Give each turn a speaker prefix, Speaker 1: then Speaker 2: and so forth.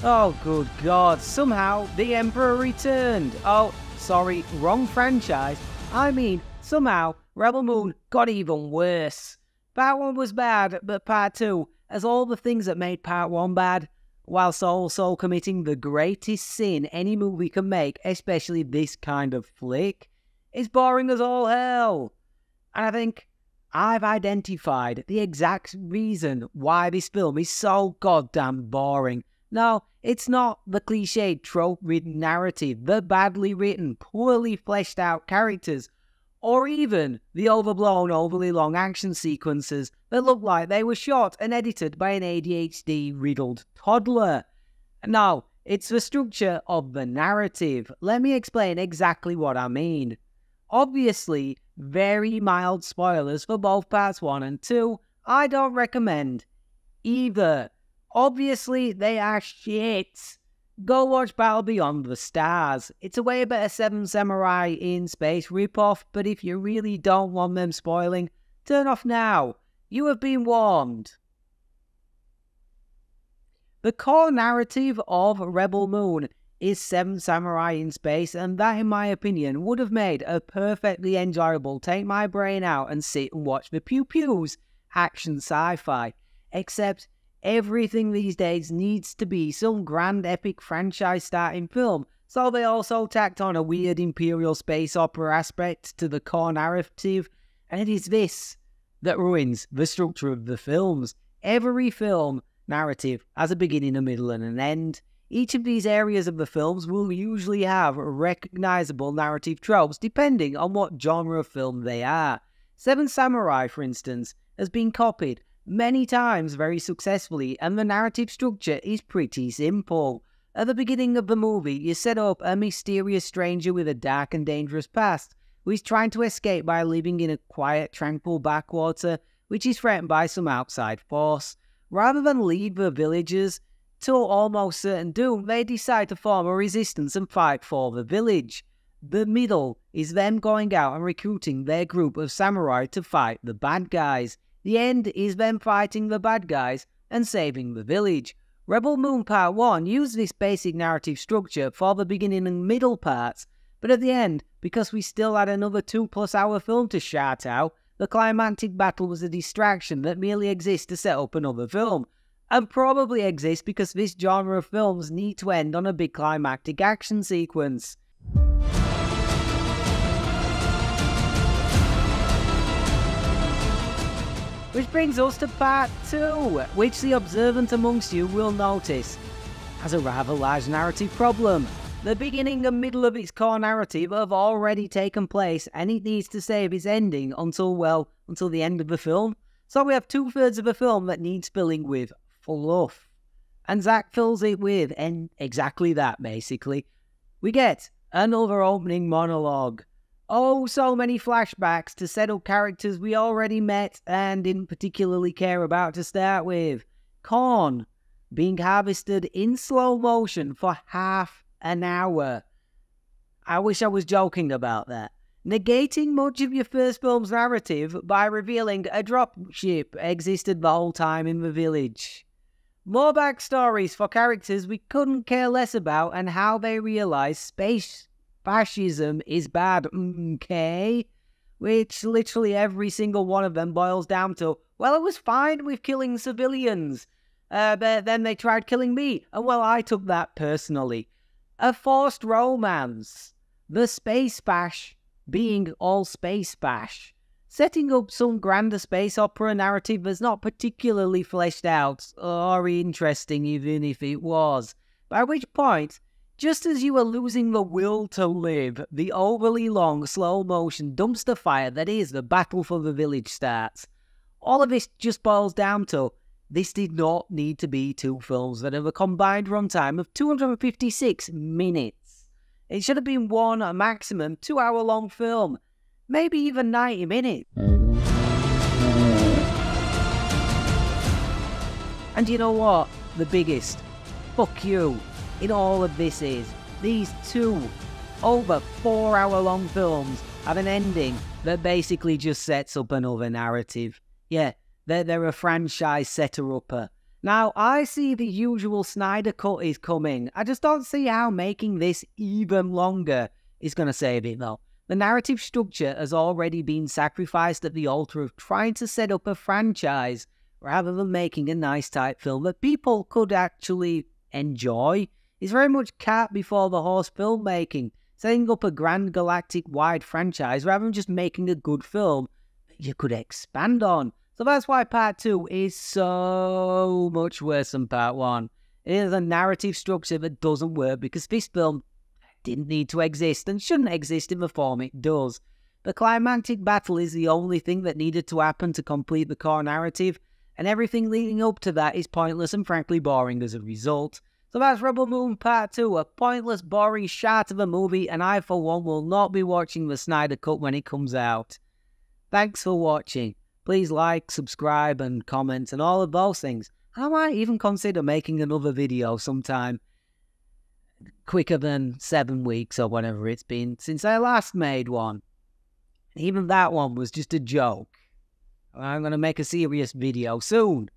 Speaker 1: Oh, good God, somehow the Emperor returned. Oh, sorry, wrong franchise. I mean, somehow Rebel Moon got even worse. Part 1 was bad, but Part 2 has all the things that made Part 1 bad, whilst also committing the greatest sin any movie can make, especially this kind of flick. It's boring as all hell. And I think I've identified the exact reason why this film is so goddamn boring. No, it's not the cliched trope-ridden narrative, the badly written, poorly fleshed out characters, or even the overblown, overly long action sequences that look like they were shot and edited by an ADHD-riddled toddler. No, it's the structure of the narrative. Let me explain exactly what I mean. Obviously, very mild spoilers for both parts 1 and 2. I don't recommend either. Obviously, they are shit. Go watch Battle Beyond the Stars. It's a way better Seven Samurai in Space ripoff, but if you really don't want them spoiling, turn off now. You have been warned. The core narrative of Rebel Moon is Seven Samurai in Space, and that, in my opinion, would have made a perfectly enjoyable take my brain out and sit and watch the pew-pews action sci-fi. Except everything these days needs to be some grand epic franchise-starting film, so they also tacked on a weird imperial space opera aspect to the core narrative, and it is this that ruins the structure of the films. Every film narrative has a beginning, a middle, and an end. Each of these areas of the films will usually have recognizable narrative tropes depending on what genre of film they are. Seven Samurai, for instance, has been copied many times very successfully, and the narrative structure is pretty simple. At the beginning of the movie, you set up a mysterious stranger with a dark and dangerous past, who is trying to escape by living in a quiet, tranquil backwater, which is threatened by some outside force. Rather than leave the villagers to almost certain doom, they decide to form a resistance and fight for the village. The middle is them going out and recruiting their group of samurai to fight the bad guys. The end is them fighting the bad guys and saving the village. Rebel Moon Part 1 used this basic narrative structure for the beginning and middle parts, but at the end, because we still had another 2+ hour film to shout out, the climactic battle was a distraction that merely exists to set up another film, and probably exists because this genre of films need to end on a big climactic action sequence. Which brings us to Part 2, which the observant amongst you will notice has a rather large narrative problem. The beginning and middle of its core narrative have already taken place, and it needs to save its ending until the end of the film. So we have 2/3 of a film that needs filling with fluff. And Zack fills it with exactly that, basically. We get another opening monologue. Oh, so many flashbacks to set up characters we already met and didn't particularly care about to start with. Corn being harvested in slow motion for half an hour. I wish I was joking about that. Negating much of your first film's narrative by revealing a dropship existed the whole time in the village. More backstories for characters we couldn't care less about and how they realize space fascism is bad, okay? Which literally every single one of them boils down to, well, it was fine with killing civilians, but then they tried killing me, and well, I took that personally. A forced romance. The space bash being all space bash. Setting up some grander space opera narrative that's not particularly fleshed out or interesting even if it was. By which point, just as you are losing the will to live, the overly long slow motion dumpster fire that is the battle for the village starts. All of this just boils down to, this did not need to be 2 films that have a combined runtime of 256 minutes. It should have been one, a maximum 2-hour-long film. Maybe even 90 minutes. And you know what? The biggest fuck you in all of this is, these 2 over 4-hour-long films have an ending that basically just sets up another narrative. Yeah, they're a franchise setter-upper. Now, I see the usual Snyder Cut is coming. I just don't see how making this even longer is going to save it, though. The narrative structure has already been sacrificed at the altar of trying to set up a franchise rather than making a nice type film that people could actually enjoy. It's very much cart before the horse filmmaking, setting up a grand galactic-wide franchise rather than just making a good film that you could expand on. So that's why Part 2 is so much worse than Part 1. It is a narrative structure that doesn't work because this film didn't need to exist and shouldn't exist in the form it does. The climactic battle is the only thing that needed to happen to complete the core narrative, and everything leading up to that is pointless and frankly boring as a result. So that's Rebel Moon Part 2, a pointless, boring shart of a movie, and I for one will not be watching the Snyder Cut when it comes out. Thanks for watching. Please like, subscribe and comment and all of those things. I might even consider making another video sometime quicker than 7 weeks or whatever it's been since I last made one. Even that one was just a joke. I'm going to make a serious video soon.